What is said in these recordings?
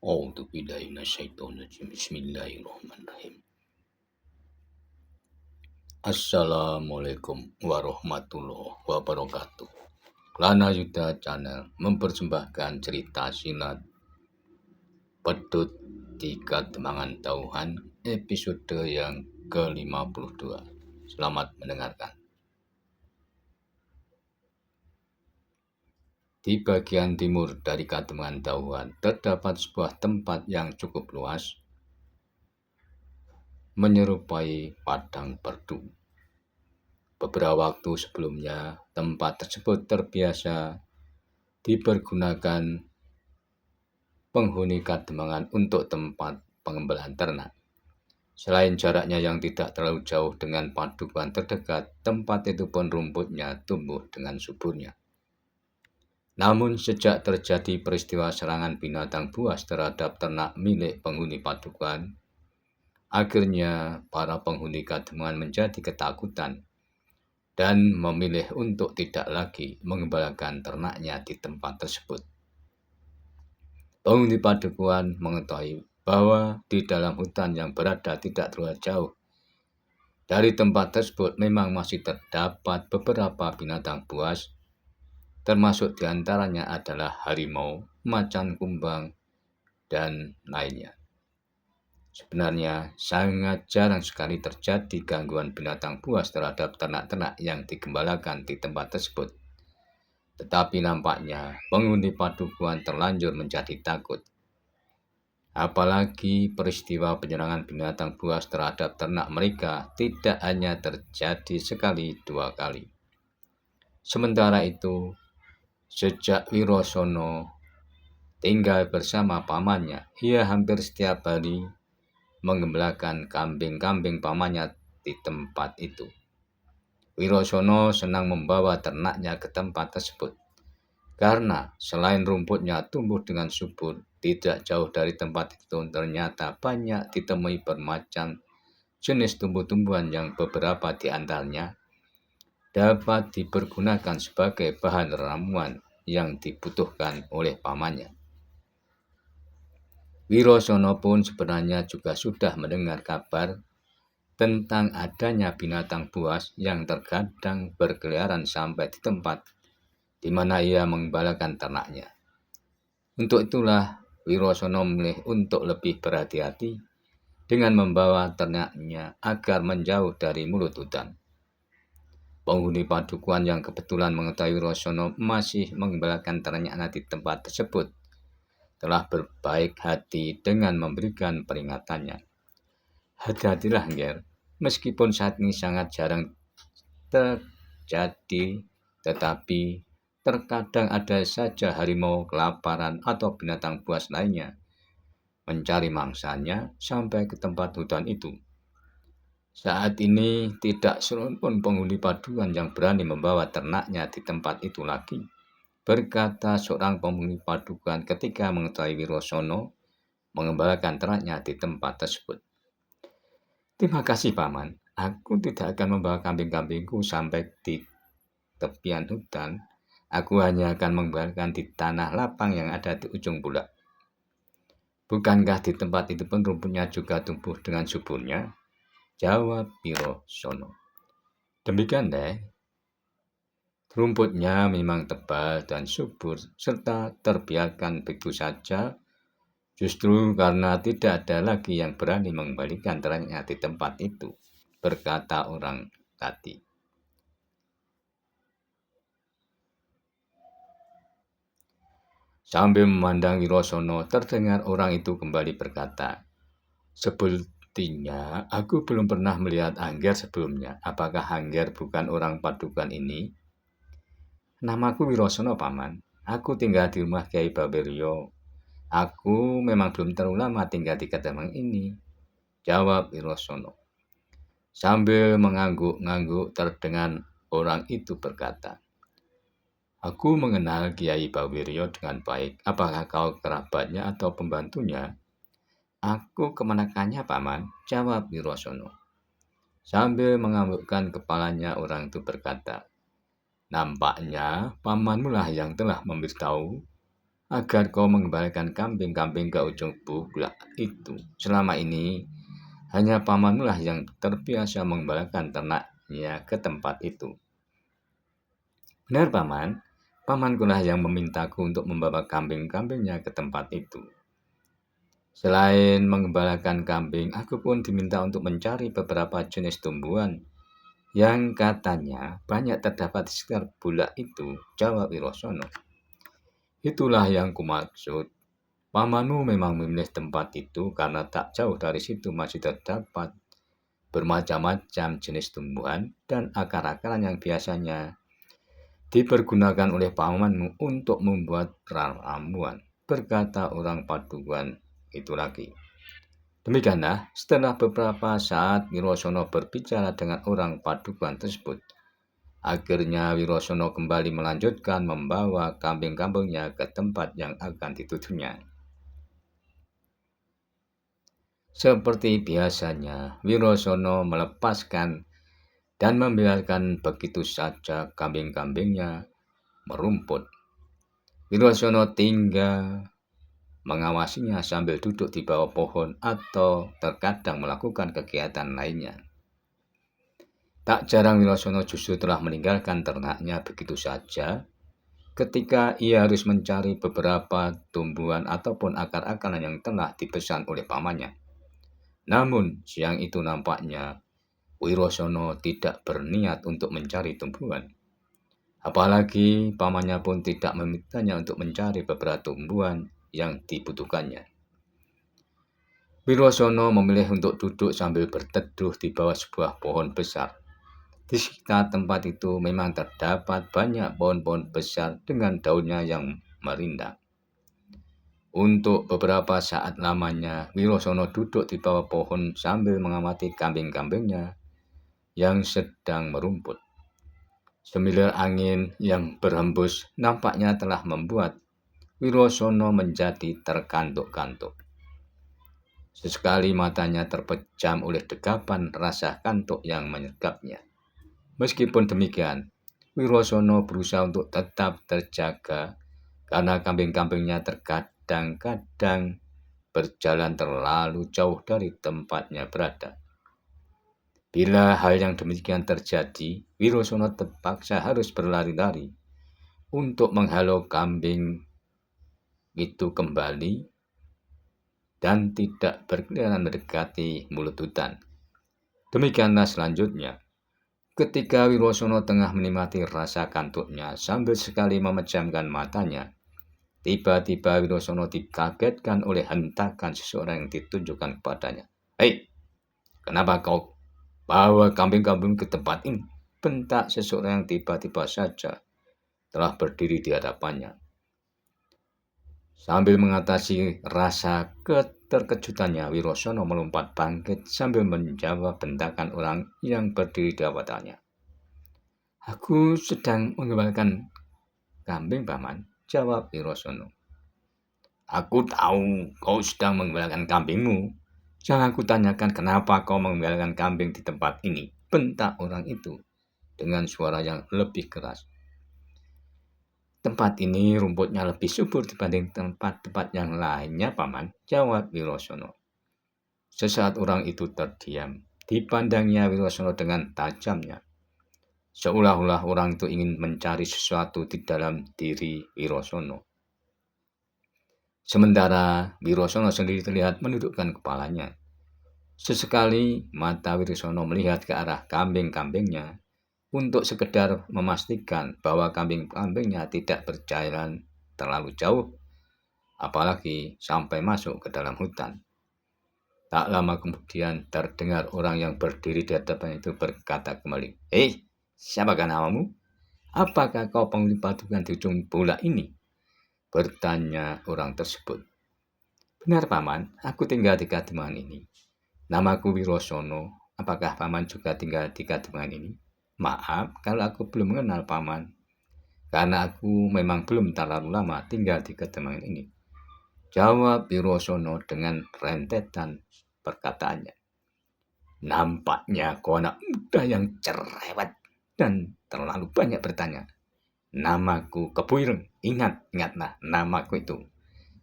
A'udzubillahi minasyaitonirrajim. Bismillahirrahmanirrahim. Assalamualaikum warahmatullahi wabarakatuh. Lana Yuda Channel mempersembahkan cerita silat Pedut di Kademangan Tauhan episode yang ke-52. Selamat mendengarkan. Di bagian timur dari Kademangan Tauhan terdapat sebuah tempat yang cukup luas, menyerupai padang perdu. Beberapa waktu sebelumnya, tempat tersebut terbiasa dipergunakan penghuni Kademangan untuk tempat pengembalian ternak. Selain jaraknya yang tidak terlalu jauh dengan padukuhan terdekat, tempat itu pun rumputnya tumbuh dengan suburnya. Namun sejak terjadi peristiwa serangan binatang buas terhadap ternak milik penghuni padukuhan, akhirnya para penghuni Kademangan menjadi ketakutan dan memilih untuk tidak lagi mengembalakan ternaknya di tempat tersebut. Penghuni padukuhan mengetahui bahwa di dalam hutan yang berada tidak terlalu jauh dari tempat tersebut memang masih terdapat beberapa binatang buas, termasuk diantaranya adalah harimau, macan kumbang, dan lainnya. Sebenarnya sangat jarang sekali terjadi gangguan binatang buas terhadap ternak-ternak yang digembalakan di tempat tersebut. Tetapi nampaknya penghuni padukuhan terlanjur menjadi takut. Apalagi peristiwa penyerangan binatang buas terhadap ternak mereka tidak hanya terjadi sekali dua kali. Sementara itu, sejak Wirosono tinggal bersama pamannya, ia hampir setiap hari mengembalakan kambing-kambing pamannya di tempat itu. Wirosono senang membawa ternaknya ke tempat tersebut, karena selain rumputnya tumbuh dengan subur, tidak jauh dari tempat itu ternyata banyak ditemui bermacam jenis tumbuh-tumbuhan yang beberapa di antaranya dapat dipergunakan sebagai bahan ramuan yang dibutuhkan oleh pamannya. Wirosono pun sebenarnya juga sudah mendengar kabar tentang adanya binatang buas yang terkadang berkeliaran sampai di tempat di mana ia mengembalakan ternaknya. Untuk itulah Wirosono memilih untuk lebih berhati-hati dengan membawa ternaknya agar menjauh dari mulut hutan. Penghuni padukuhan yang kebetulan mengetahui Wirosono masih mengembalakan ternaknya di tempat tersebut telah berbaik hati dengan memberikan peringatannya. Hati-hatilah, Nger. Meskipun saat ini sangat jarang terjadi, tetapi terkadang ada saja harimau kelaparan atau binatang buas lainnya mencari mangsanya sampai ke tempat hutan itu. Saat ini tidak seorang pun penghuni padukuhan yang berani membawa ternaknya di tempat itu lagi, berkata seorang penghuni padukuhan ketika mengetahui Wirosono mengembalakan ternaknya di tempat tersebut. Terima kasih, Paman. Aku tidak akan membawa kambing-kambingku sampai di tepian hutan. Aku hanya akan mengembalakan di tanah lapang yang ada di ujung pulau. Bukankah di tempat itu pun rumputnya juga tumbuh dengan suburnya? Jawab Wirosono. Demikian deh. Rumputnya memang tebal dan subur serta terbiarkan begitu saja. Justru karena tidak ada lagi yang berani mengembalikan ternaknya di tempat itu, berkata orang tadi. Sambil memandang Wirosono, terdengar orang itu kembali berkata, "Sepertinya aku belum pernah melihat Angger sebelumnya. Apakah Angger bukan orang padukuhan ini?" "Namaku Wirosono, Paman. Aku tinggal di rumah Kiai Baberio. Aku memang belum terlalu lama tinggal di Kademangan ini," jawab Wirosono. Sambil mengangguk-ngangguk terdengar orang itu berkata, "Aku mengenal Kiai Bawirio dengan baik. Apakah kau kerabatnya atau pembantunya?" "Aku kemenakannya, Paman," jawab Wirosono. Sambil menganggukkan kepalanya orang itu berkata, "Nampaknya pamanmu lah yang telah memberitahu agar kau mengembalikan kambing-kambing ke ujung bulak itu. Selama ini, hanya pamanmu lah yang terbiasa mengembalikan ternaknya ke tempat itu. Benar, Paman. Pamankulah yang memintaku untuk membawa kambing-kambingnya ke tempat itu. Selain mengembalakan kambing, aku pun diminta untuk mencari beberapa jenis tumbuhan yang katanya banyak terdapat di sekitar bulak itu, jawab Wirosono. Itulah yang kumaksud. Pamanmu memang memilih tempat itu karena tak jauh dari situ masih terdapat bermacam-macam jenis tumbuhan dan akar-akaran yang biasanya dipergunakan oleh pamanmu untuk membuat ramuan, berkata orang Paduan itu lagi. Demikianlah, setelah beberapa saat Wirosono berbicara dengan orang Paduan tersebut, akhirnya Wirosono kembali melanjutkan membawa kambing-kambingnya ke tempat yang akan ditujunya. Seperti biasanya, Wirosono melepaskan dan membiarkan begitu saja kambing-kambingnya merumput. Wirosono tinggal mengawasinya sambil duduk di bawah pohon atau terkadang melakukan kegiatan lainnya. Tak jarang Wirosono justru telah meninggalkan ternaknya begitu saja ketika ia harus mencari beberapa tumbuhan ataupun akar-akaran yang telah dipesan oleh pamannya. Namun siang itu nampaknya Wirosono tidak berniat untuk mencari tumbuhan. Apalagi pamannya pun tidak memintanya untuk mencari beberapa tumbuhan yang dibutuhkannya. Wirosono memilih untuk duduk sambil berteduh di bawah sebuah pohon besar. Di sekitar tempat itu memang terdapat banyak pohon-pohon besar dengan daunnya yang merindang. Untuk beberapa saat lamanya, Wirosono duduk di bawah pohon sambil mengamati kambing-kambingnya yang sedang merumput. Semilir angin yang berhembus nampaknya telah membuat Wirosono menjadi terkantuk-kantuk. Sesekali matanya terpejam oleh degapan rasa kantuk yang menyergapnya. Meskipun demikian, Wirosono berusaha untuk tetap terjaga karena kambing-kambingnya terkadang-kadang berjalan terlalu jauh dari tempatnya berada. Bila hal yang demikian terjadi, Wirosono terpaksa harus berlari-lari untuk menghalau kambing itu kembali dan tidak berkeliaran mendekati mulut hutan. Demikianlah selanjutnya. Ketika Wirosono tengah menikmati rasa kantuknya sambil sekali memejamkan matanya, tiba-tiba Wirosono dikagetkan oleh hentakan seseorang yang ditunjukkan kepadanya. "Hei, kenapa kau bawa kambing-kambing ke tempat ini?" bentak seseorang yang tiba-tiba saja telah berdiri di hadapannya. Sambil mengatasi rasa keterkejutannya, Wirosono melompat bangkit sambil menjawab bentakan orang yang berdiri di hadapannya. "Aku sedang mengembalikan kambing, Paman," jawab Wirosono. "Aku tahu kau sedang mengembalikan kambingmu. Jangan kutanyakan kenapa kau mengembalikan kambing di tempat ini," bentak orang itu dengan suara yang lebih keras. "Tempat ini rumputnya lebih subur dibanding tempat-tempat yang lainnya, Paman," jawab Wirosono. Sesaat orang itu terdiam. Dipandangnya Wirosono dengan tajamnya. Seolah-olah orang itu ingin mencari sesuatu di dalam diri Wirosono. Sementara Wirosono sendiri terlihat menundukkan kepalanya. Sesekali mata Wirosono melihat ke arah kambing-kambingnya untuk sekedar memastikan bahwa kambing-kambingnya tidak berjalan terlalu jauh, apalagi sampai masuk ke dalam hutan. Tak lama kemudian terdengar orang yang berdiri di hadapan itu berkata kembali, "Hei, siapakah namamu? Apakah kau penghuni Paduan di ujung bulak ini?" bertanya orang tersebut. "Benar, Paman, aku tinggal di Kademangan ini. Namaku Wirosono. Apakah Paman juga tinggal di Kademangan ini?" "Maaf kalau aku belum mengenal Paman, karena aku memang belum terlalu lama tinggal di Kademangan ini," jawab Wirosono dengan rentetan perkataannya. "Nampaknya kau anak muda yang cerewet dan terlalu banyak bertanya. Namaku Kebo Ireng. Ingatlah namaku itu,"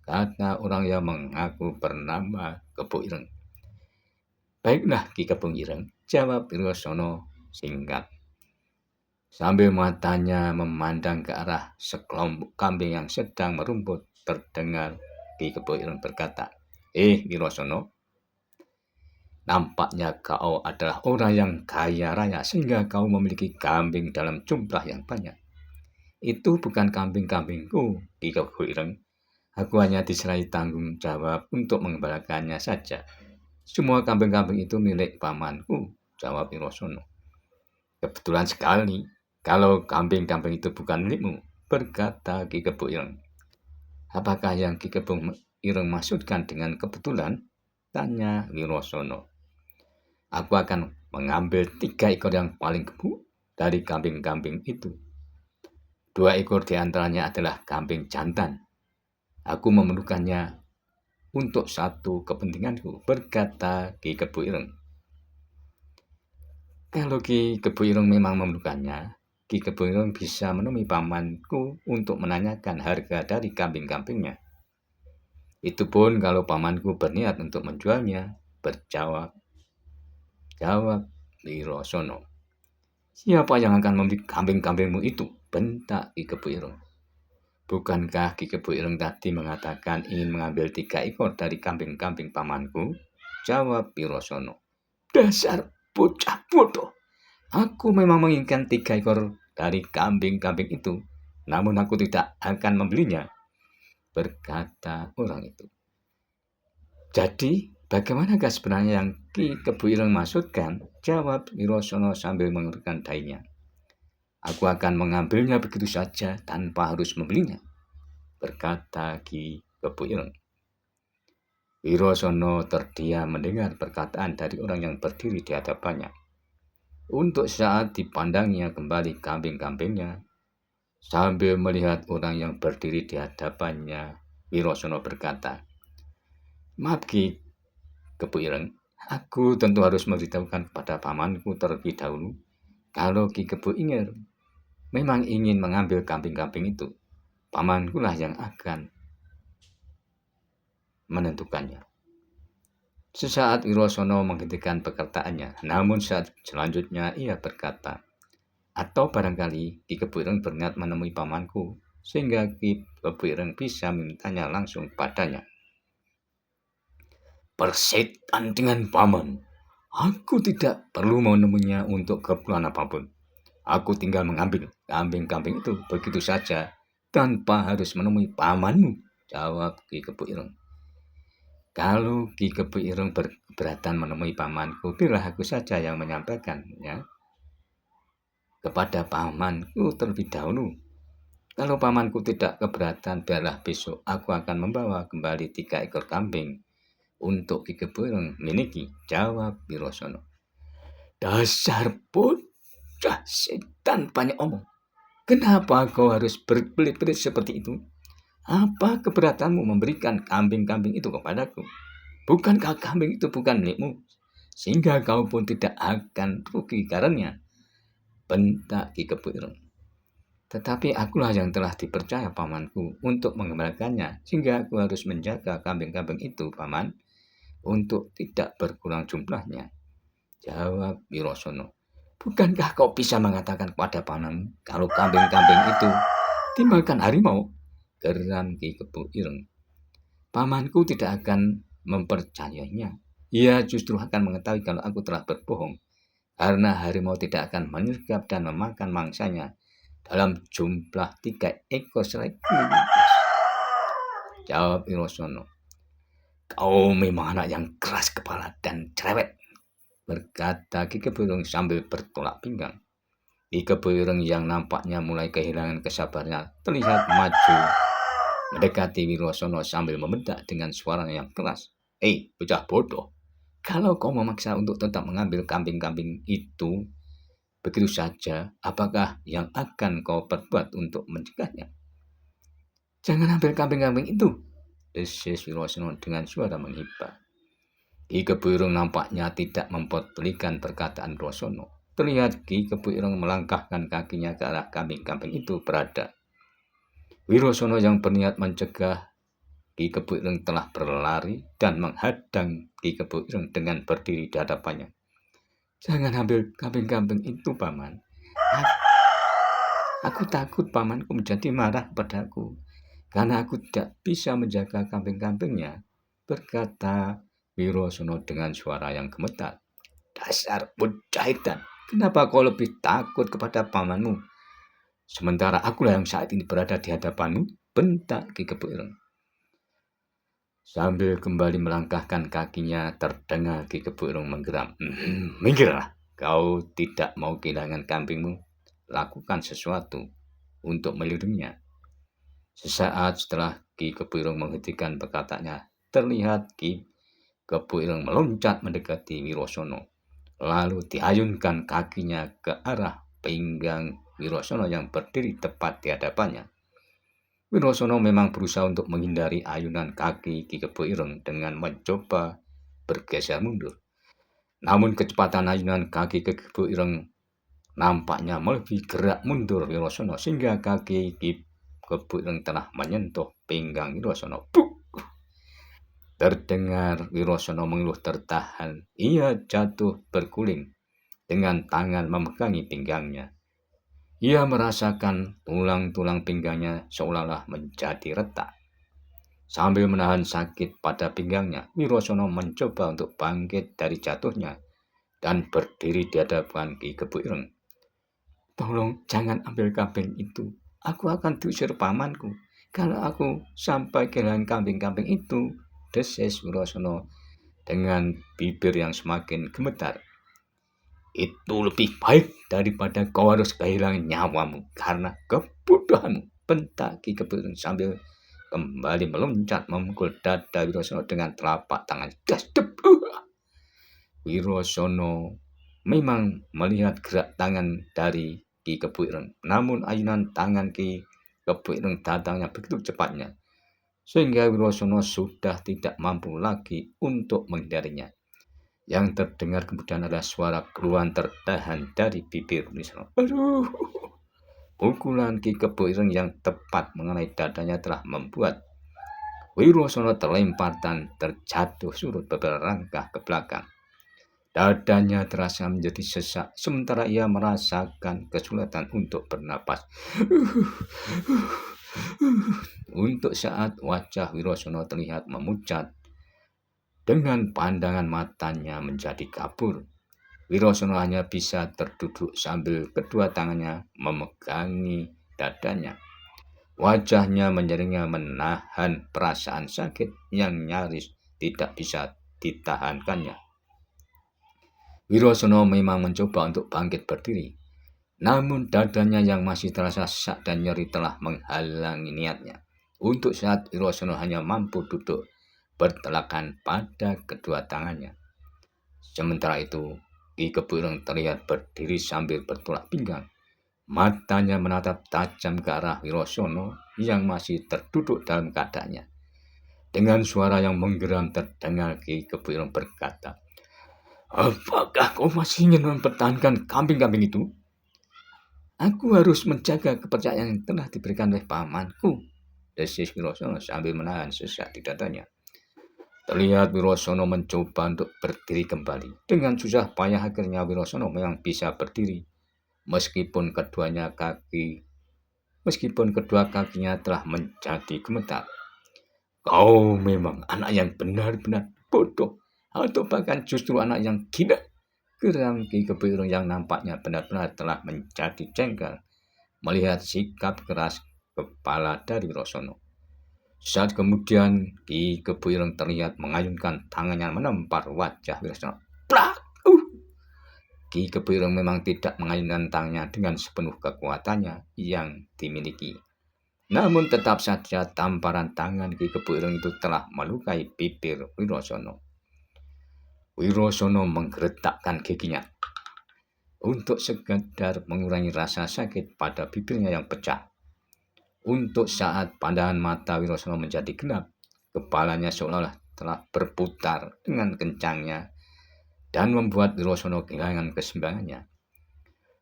kata orang yang mengaku bernama Kebo Ireng. Baiklah Ki Kebo Ireng, jawab Wirosana singkat. Sambil matanya memandang ke arah sekelompok kambing yang sedang merumput, terdengar Ki Kebo Ireng berkata, Wirosana, nampaknya kau adalah orang yang kaya raya sehingga kau memiliki kambing dalam jumlah yang banyak. Itu bukan kambing-kambingku, Ki Kebo Ireng. Aku hanya diserai tanggung jawab untuk mengembalakannya saja. Semua kambing-kambing itu milik pamanku, jawab Wirosana. Kebetulan sekali, kalau kambing-kambing itu bukan milikmu, berkata Ki Kebo Ireng. Apakah yang Ki Kebo Ireng maksudkan dengan kebetulan? Tanya Wirosana. Aku akan mengambil 3 ekor yang paling gemuk dari kambing-kambing itu. 2 ekor diantaranya adalah kambing jantan. Aku memerlukannya untuk satu kepentinganku, berkata Ki Kebo Ireng. Kalau Ki Kebo Ireng memang memerlukannya, Ki Kebo Ireng bisa menemui pamanku untuk menanyakan harga dari kambing-kambingnya. Itu pun kalau pamanku berniat untuk menjualnya, jawab Wirosana. Siapa yang akan membeli kambing-kambingmu itu? Bentak Ki Kebo Ireng. Bukankah Ki Kebo Ireng tadi mengatakan ingin mengambil 3 ekor dari kambing-kambing pamanku? Jawab Wirosana. Dasar bocah bodoh. Aku memang menginginkan 3 ekor dari kambing-kambing itu, namun aku tidak akan membelinya, berkata orang itu. Jadi, bagaimanakah sebenarnya yang Ki Kebo Ireng maksudkan? Jawab Wirosana sambil mengerutkan dahinya. Aku akan mengambilnya begitu saja tanpa harus membelinya, berkata Ki Kebo Ireng. Wirosana terdiam mendengar perkataan dari orang yang berdiri di hadapannya. Untuk saat dipandangnya kembali kambing-kambingnya, sambil melihat orang yang berdiri di hadapannya, Wirosana berkata, Maaf Ki Kebo Ireng, aku tentu harus memberitahukan kepada pamanku terlebih dahulu kalau Ki Kebo Ireng memang ingin mengambil kambing-kambing itu. Pamanku lah yang akan menentukannya. Sesaat Wirosana menghentikan perkataannya, namun saat selanjutnya ia berkata, atau barangkali Ki Kebo Ireng berniat menemui pamanku, sehingga Ki Kebo Ireng bisa memintanya langsung padanya. Persetan dengan paman, aku tidak perlu menemuinya untuk keperluan apapun. Aku tinggal mengambil kambing-kambing itu begitu saja, tanpa harus menemui pamanmu, jawab Ki Kebo Ireng. Kalau Ki Kebo Ireng berkeberatan menemui pamanku, biarlah aku saja yang menyampaikannya kepada pamanku terlebih dahulu. Kalau pamanku tidak keberatan, biarlah besok aku akan membawa kembali 3 ekor kambing untuk Ki Kebo Ireng miliki, jawab Wirosana. Dasar bocah setan banyak omong. Kenapa kau harus berbelit-belit seperti itu? Apa keberatanmu memberikan kambing-kambing itu kepadaku? Bukankah kambing itu bukan milikmu? Sehingga kau pun tidak akan rugi karenanya, bentak Ki Kebo Ireng. Tetapi akulah yang telah dipercaya pamanku untuk mengembalikannya, sehingga aku harus menjaga kambing-kambing itu, paman, untuk tidak berkurang jumlahnya, jawab Wirosana. Bukankah kau bisa mengatakan kepada pamanmu kalau kambing-kambing itu dimakan harimau? Geram Ki Kebo Ireng. Pamanku tidak akan mempercayainya. Ia justru akan mengetahui kalau aku telah berbohong, karena harimau tidak akan menyergap dan memakan mangsanya dalam jumlah 3 ekor sekaligus, jawab Wirosana. Kau memang anak yang keras kepala dan cerewet, berkata Ki Kebo Ireng sambil bertolak pinggang. Ki Kebo Ireng yang nampaknya mulai kehilangan kesabarannya terlihat maju mendekati Wirosana sambil membentak dengan suara yang keras. Bocah bodoh, kalau kau memaksa untuk tetap mengambil kambing-kambing itu begitu saja, apakah yang akan kau perbuat untuk mencegahnya? Jangan ambil kambing-kambing itu, desis Wirosana dengan suara menghibah. Ki Kebo Ireng nampaknya tidak mempedulikan perkataan Wirosana. Terlihat Ki Kebo Ireng melangkahkan kakinya ke arah kambing-kambing itu berada. Wirosana yang berniat mencegah Ki Kebo Ireng telah berlari dan menghadang Ki Kebo Ireng dengan berdiri di hadapannya. "Jangan ambil kambing-kambing itu, Paman. Aku takut pamanku menjadi marah padaku, karena aku tidak bisa menjaga kambing-kambingnya," berkata Wirosono dengan suara yang gemetar. "Dasar bocah edan, kenapa kau lebih takut kepada pamanmu? Sementara akulah yang saat ini berada di hadapanmu," bentak Ki Kebo Ireng. Sambil kembali melangkahkan kakinya, terdengar Ki Kebo Ireng menggeram. "Minggirlah, kau tidak mau kehilangan kambingmu. Lakukan sesuatu untuk melindunginya." Sesaat setelah Ki Kebo Ireng menghentikan perkataannya, terlihat Ki Kebo Ireng meloncat mendekati Wirosono. Lalu diayunkan kakinya ke arah pinggang Wirosono yang berdiri tepat di hadapannya. Wirosono memang berusaha untuk menghindari ayunan kaki Ki Kebo Ireng dengan mencoba bergeser mundur. Namun kecepatan ayunan kaki Ki Kebo Ireng nampaknya melebihi gerak mundur Wirosono, sehingga kaki Ki Kebo Ireng telah menyentuh pinggang Wirosono. Buk! Terdengar Wirosono mengeluh tertahan. Ia jatuh berguling dengan tangan memegangi pinggangnya. Ia merasakan tulang-tulang pinggangnya seolah-olah menjadi retak. Sambil menahan sakit pada pinggangnya, Wirosono mencoba untuk bangkit dari jatuhnya dan berdiri di hadapan Ki Kebo Ireng. "Tolong jangan ambil kambing itu. Aku akan diusir pamanku kalau aku sampai kehilangan kambing-kambing itu," desis Wirosono dengan bibir yang semakin gemetar. "Itu lebih baik daripada kau harus kehilangan nyawamu karena kebodohanmu," bentak Ki Kebo Ireng sambil kembali meloncat memukul dada Wirosono dengan telapak tangan. Wirosono memang melihat gerak tangan dari Ki Kebo Ireng, namun ayunan tangan Ki Kebo Ireng datangnya begitu cepatnya, sehingga Wirosono sudah tidak mampu lagi untuk menghindarinya. Yang terdengar kemudian adalah suara keluhan tertahan dari bibir Wirosono. "Aduh!" Pukulan Ki Kebo Ireng yang tepat mengenai dadanya telah membuat Wirosono terlempar dan terjatuh surut beberapa langkah ke belakang. Dadanya terasa menjadi sesak, sementara ia merasakan kesulitan untuk bernapas. Untuk saat wajah Wirosono terlihat memucat. Dengan pandangan matanya menjadi kabur, Wirosono hanya bisa terduduk sambil kedua tangannya memegangi dadanya. Wajahnya menyeringnya menahan perasaan sakit yang nyaris tidak bisa ditahankannya. Wirosono memang mencoba untuk bangkit berdiri, namun dadanya yang masih terasa sesak dan nyeri telah menghalangi niatnya. Untuk saat Wirosono hanya mampu duduk bertelakan pada kedua tangannya. Sementara itu, Ki Kebo Ireng terlihat berdiri sambil bertolak pinggang. Matanya menatap tajam ke arah Wirosono yang masih terduduk dalam keadaannya. Dengan suara yang menggeram terdengar Ki Kebo Ireng berkata, "Apakah kau masih ingin mempertahankan kambing-kambing itu? Aku harus menjaga kepercayaan yang telah diberikan oleh pamanku," desis Wirosono sambil menahan sesak di dadanya. Terlihat Wirosono mencoba untuk berdiri kembali. Dengan susah payah akhirnya Wirosono memang bisa berdiri. Meskipun kedua kakinya telah menjadi gemetar. "Kau memang anak yang benar-benar bodoh, atau bahkan justru anak yang gila," geram Ki Kebo Ireng yang nampaknya benar-benar telah menjadi jengkel melihat sikap keras kepala dari Wirosono. Saat kemudian Ki Kebo Ireng terlihat mengayunkan tangannya menempar wajah Wirosono. Plak! Ki Kebo Ireng memang tidak mengayunkan tangannya dengan sepenuh kekuatannya yang dimiliki. Namun tetap saja tamparan tangan Ki Kebo Ireng itu telah melukai bibir Wirosono. Wirosono menggeretakkan giginya untuk sekedar mengurangi rasa sakit pada bibirnya yang pecah. Untuk saat pandangan mata Wirosono menjadi gelap, kepalanya seolah-olah telah berputar dengan kencangnya dan membuat Wirosono kehilangan keseimbangannya.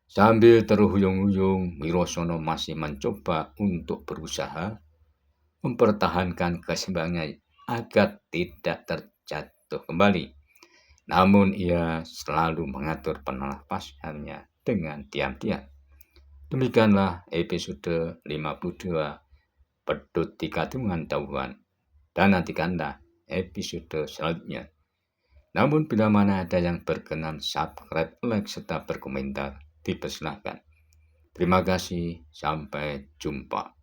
Sambil terhuyung-huyung, Wirosono masih mencoba untuk berusaha mempertahankan keseimbangannya agar tidak terjatuh kembali. Namun ia selalu mengatur pernapasannya dengan diam-diam. Demikianlah episode 52 Pedut di Kadungan Tuhan. Dan nantikanlah episode selanjutnya. Namun bila mana ada yang berkenan, subscribe, like, serta berkomentar, dipersilahkan. Terima kasih, sampai jumpa.